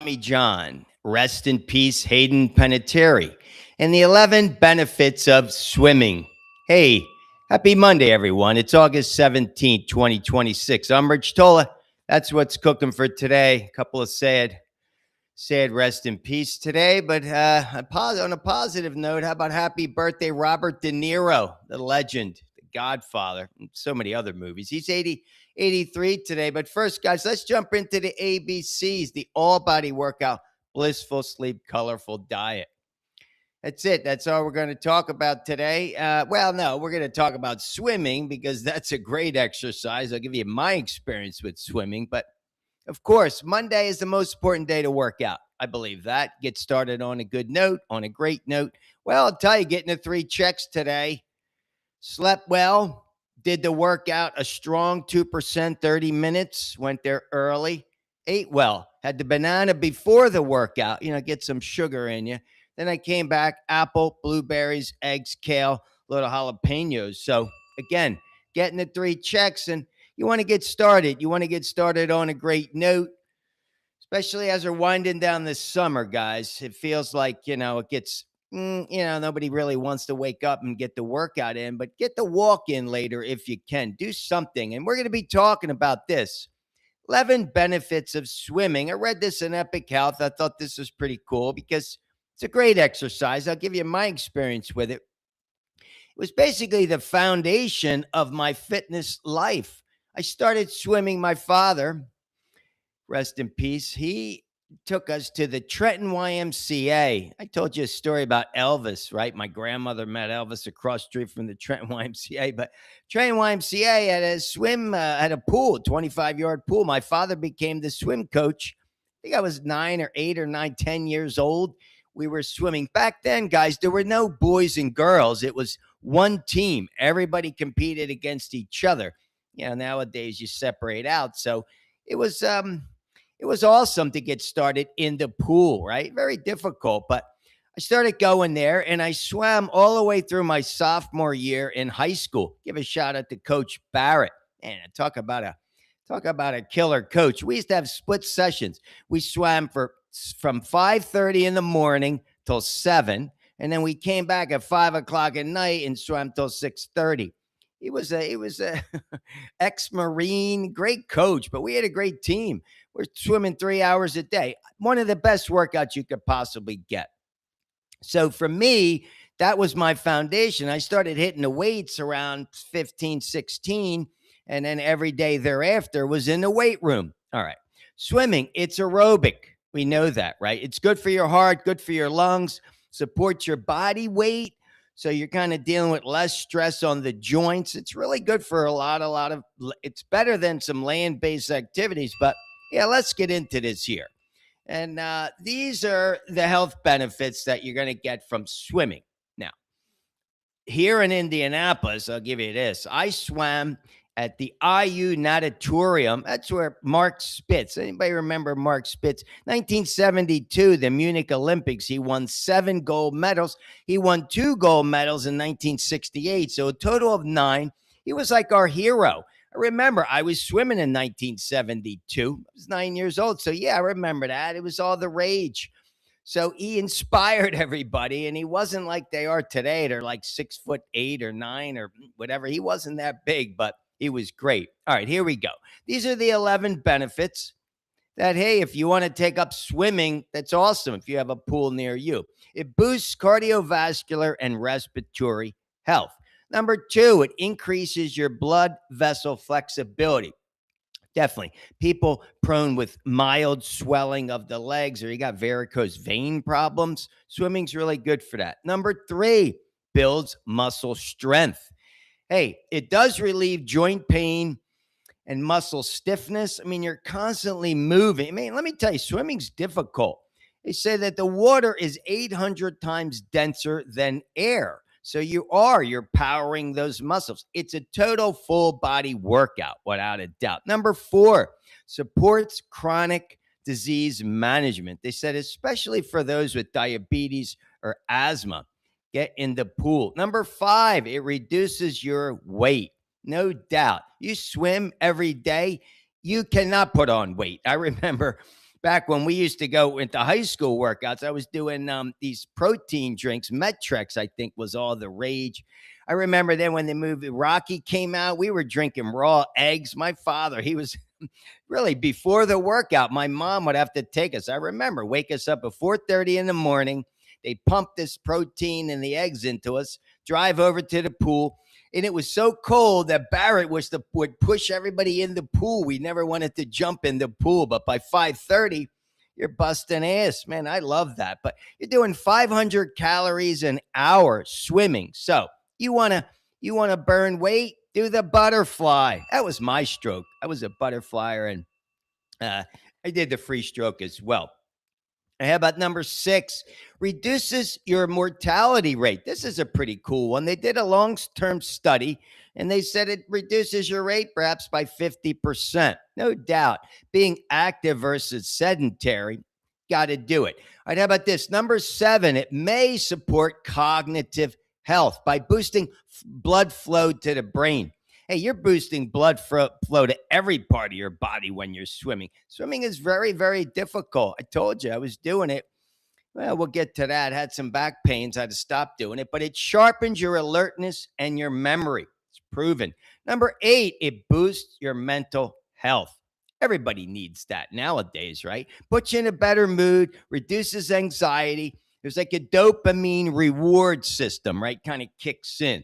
Tommy John. Rest in peace, Hayden Panettiere. And the 11 benefits of swimming. Hey, happy Monday, everyone. It's August 17th, 2026. I'm Rich Tola. That's what's cooking for today. A couple of sad rest in peace today. But on a positive note, how about happy birthday, Robert De Niro, the legend, the Godfather, and so many other movies. He's 83 today. But first, guys, let's jump into the ABCs, the all body workout, blissful sleep, colorful diet. That's it. That's all we're going to talk about today. No, we're going to talk about swimming because that's a great exercise. I'll give you my experience with swimming, but of course, Monday is the most important day to work out. I believe that. Get started on a good note, on a great note. Well, I'll tell you, getting the 3 checks today. Slept well, did the workout a strong 2%, 30 minutes, went there early, ate well, had the banana before the workout, get some sugar in you. Then I came back, apple, blueberries, eggs, kale, little jalapenos. So again, getting the 3 checks, and you want to get started. You want to get started on a great note, especially as we're winding down this summer, guys. It feels like, it gets, nobody really wants to wake up and get the workout in, but get the walk in later if you can. Do something. And we're going to be talking about this. 11 benefits of swimming. I read this in Epic Health. I thought this was pretty cool because it's a great exercise. I'll give you my experience with it. It was basically the foundation of my fitness life. I started swimming. My father, rest in peace, he took us to the Trenton YMCA. I told you a story about Elvis, right? My grandmother met Elvis across the street from the Trenton YMCA, but Trenton YMCA had a had a pool, 25-yard pool. My father became the swim coach. I think I was 9 or 8 or 9, 10 years old. We were swimming. Back then, guys, there were no boys and girls. It was one team. Everybody competed against each other. Nowadays you separate out. So it was awesome to get started in the pool, right? Very difficult, but I started going there and I swam all the way through my sophomore year in high school. Give a shout out to Coach Barrett. And talk about a killer coach. We used to have split sessions. We swam from 5:30 in the morning till 7, and then we came back at 5 o'clock at night and swam till 6:30. He was a ex-Marine, great coach, but we had a great team. We're swimming 3 hours a day. One of the best workouts you could possibly get. So for me, that was my foundation. I started hitting the weights around 15, 16, and then every day thereafter was in the weight room. All right. Swimming, it's aerobic. We know that, right? It's good for your heart, good for your lungs, supports your body weight. So you're kind of dealing with less stress on the joints. It's really good for a lot of, it's better than some land-based activities. But yeah, let's get into this here. And these are the health benefits that you're going to get from swimming. Now, here in Indianapolis, I'll give you this. I swam at the IU Natatorium. That's where Mark Spitz, anybody remember Mark Spitz? 1972, the Munich Olympics. He won 7 gold medals. He won 2 gold medals in 1968. So a total of 9. He was like our hero. I remember I was swimming in 1972. I was 9 years old. So yeah, I remember that. It was all the rage. So he inspired everybody, and he wasn't like they are today. They're like 6'8" or 9 or whatever. He wasn't that big, but he was great. All right, here we go. These are the 11 benefits that, hey, if you want to take up swimming, that's awesome if you have a pool near you. It boosts cardiovascular and respiratory health. Number 2, it increases your blood vessel flexibility. Definitely. People prone with mild swelling of the legs, or you got varicose vein problems. Swimming's really good for that. Number 3, builds muscle strength. Hey, it does relieve joint pain and muscle stiffness. I mean, you're constantly moving. I mean, let me tell you, swimming's difficult. They say that the water is 800 times denser than air. So you're powering those muscles. It's a total full body workout, without a doubt. Number 4, supports chronic disease management. They said, especially for those with diabetes or asthma, get in the pool. Number 5, it reduces your weight. No doubt. You swim every day, you cannot put on weight. I remember back when we used to go into high school workouts, I was doing these protein drinks. Metrex, I think, was all the rage. I remember then when the movie Rocky came out, we were drinking raw eggs. My father, he was really before the workout. My mom would have to take us. I remember wake us up at 4:30 in the morning. They'd pump this protein and the eggs into us, drive over to the pool. And it was so cold that Barrett would push everybody in the pool. We never wanted to jump in the pool, but by 5:30, you're busting ass, man. I love that. But you're doing 500 calories an hour swimming. So you wanna burn weight? Do the butterfly. That was my stroke. I was a butterflyer, and uh, I did the free stroke as well. How about number 6? Reduces your mortality rate. This is a pretty cool one. They did a long-term study and they said it reduces your rate perhaps by 50%. No doubt. Being active versus sedentary, got to do it. All right, how about this? Number 7, it may support cognitive health by boosting blood flow to the brain. Hey, you're boosting blood flow to every part of your body when you're swimming. Swimming is very, very difficult. I told you I was doing it. Well, we'll get to that. Had some back pains. I had to stop doing it, but it sharpens your alertness and your memory. It's proven. Number 8, it boosts your mental health. Everybody needs that nowadays, right? Puts you in a better mood, reduces anxiety. There's like a dopamine reward system, right? Kind of kicks in.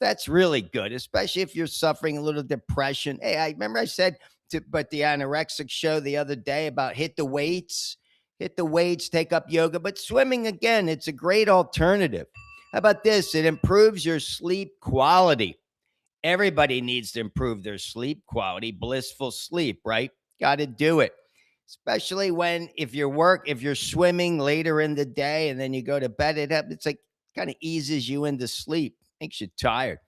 That's really good, especially if you're suffering a little depression. Hey, I remember I said but the anorexic show the other day about hit the weights, take up yoga, but swimming again, it's a great alternative. How about this? It improves your sleep quality. Everybody needs to improve their sleep quality, blissful sleep, right? Got to do it. Especially when if you're swimming later in the day and then you go to bed, it's like kind of eases you into sleep, makes you tired.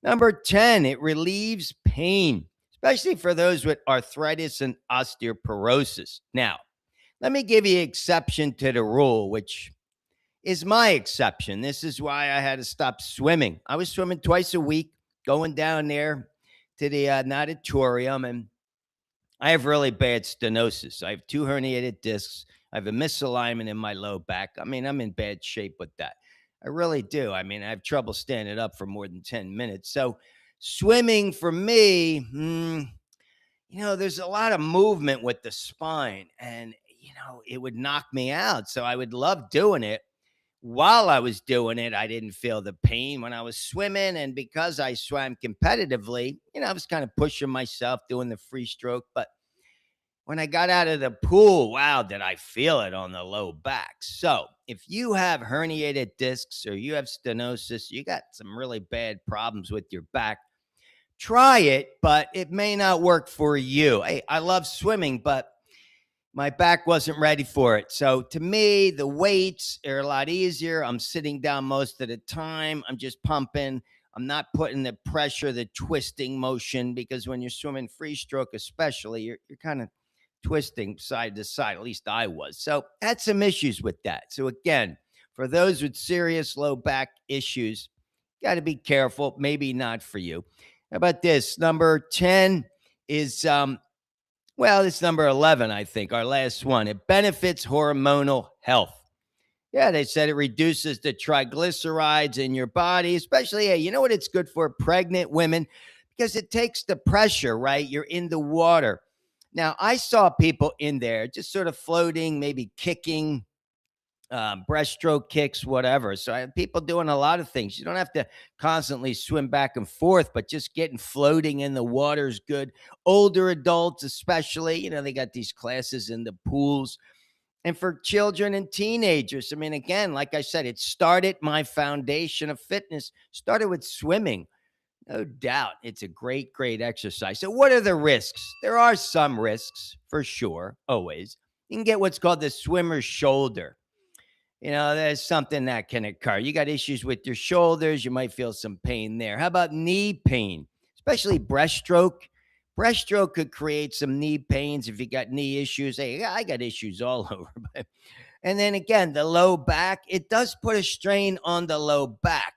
Number 10, it relieves pain, especially for those with arthritis and osteoporosis. Now, let me give you an exception to the rule, which is my exception. This is why I had to stop swimming. I was swimming twice a week, going down there to the natatorium, and I have really bad stenosis. I have 2 herniated discs. I have a misalignment in my low back. I mean, I'm in bad shape with that. I really do. I mean, I have trouble standing up for more than 10 minutes. So, swimming for me, there's a lot of movement with the spine, and, it would knock me out. So, I would love doing it. While I was doing it, I didn't feel the pain when I was swimming. And because I swam competitively, I was kind of pushing myself doing the free stroke. But when I got out of the pool, wow, did I feel it on the low back. So if you have herniated discs or you have stenosis, you got some really bad problems with your back, try it, but it may not work for you. Hey, I love swimming, but my back wasn't ready for it. So to me, the weights are a lot easier. I'm sitting down most of the time. I'm just pumping. I'm not putting the pressure, the twisting motion, because when you're swimming free stroke, especially, you're kind of twisting side to side. At least I was. So had some issues with that. So again, for those with serious low back issues, got to be careful. Maybe not for you. How about this? Number 10 is it's number 11, I think, our last one. It benefits hormonal health. Yeah, they said it reduces the triglycerides in your body, especially, hey, you know what it's good for? Pregnant women, because it takes the pressure, right? You're in the water. Now, I saw people in there just sort of floating, maybe kicking, breaststroke kicks, whatever. So I have people doing a lot of things. You don't have to constantly swim back and forth, but just getting floating in the water is good. Older adults, especially, they got these classes in the pools. And for children and teenagers, I mean, again, like I said, it started my foundation of fitness, started with swimming. No doubt. It's a great, great exercise. So what are the risks? There are some risks for sure, always. You can get what's called the swimmer's shoulder. There's something that can occur. You got issues with your shoulders. You might feel some pain there. How about knee pain, especially breaststroke? Breaststroke could create some knee pains if you got knee issues. Hey, I got issues all over. And then again, the low back, it does put a strain on the low back.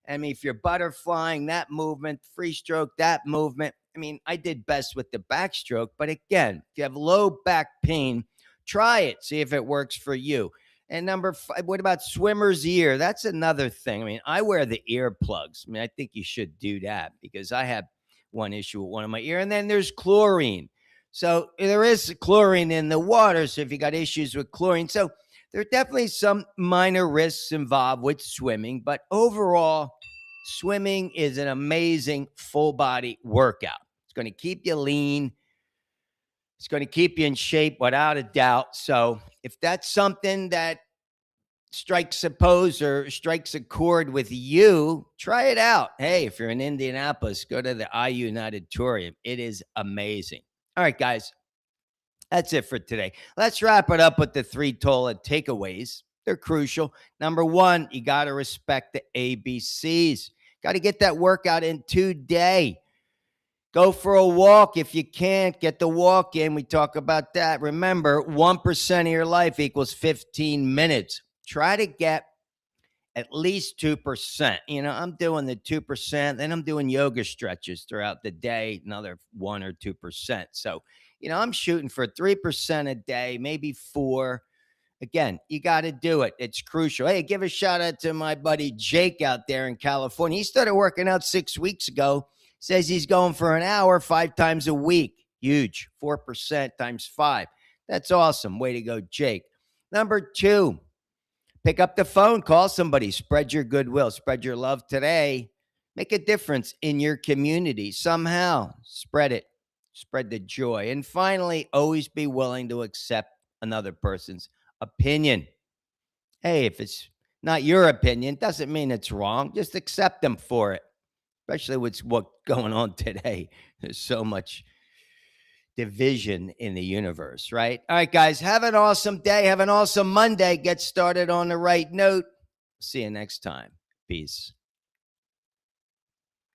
I mean, if you're butterflying, that movement, free stroke, that movement. I mean, I did best with the backstroke. But again, if you have low back pain, Try it. See if it works for you. And number five, what about swimmer's ear? That's another thing. I mean, I wear the earplugs. I mean, I think you should do that because I have one issue with one of my ear. And then there's chlorine. So there is chlorine in the water. So if you got issues with chlorine, so there are definitely some minor risks involved with swimming, but overall, swimming is an amazing full body workout. It's going to keep you lean. It's going to keep you in shape without a doubt. So if that's something that strikes a pose or strikes a chord with you, try it out. Hey, if you're in Indianapolis, go to the IU Auditorium. It is amazing. All right, guys, that's it for today. Let's wrap it up with the 3 Tola takeaways. They're crucial. Number one, you got to respect the ABCs. Got to get that workout in today. Go for a walk if you can't. Get the walk in. We talk about that. Remember, 1% of your life equals 15 minutes. Try to get at least 2%. You know, I'm doing the 2%, then I'm doing yoga stretches throughout the day, another 1 or 2%. So, you know, I'm shooting for 3% a day, maybe 4. Again, you got to do it. It's crucial. Hey, give a shout out to my buddy Jake out there in California. He started working out 6 weeks ago. Says he's going for an hour 5 times a week. Huge. 4% times 5. That's awesome. Way to go, Jake. Number 2, pick up the phone, call somebody, spread your goodwill, spread your love today. Make a difference in your community somehow. Spread it. Spread the joy. And finally, always be willing to accept another person's opinion. Hey, if it's not your opinion, doesn't mean it's wrong. Just accept them for it, especially with what's going on today. There's so much division in the universe, right? All right, guys, have an awesome day. Have an awesome Monday. Get started on the right note. See you next time. Peace.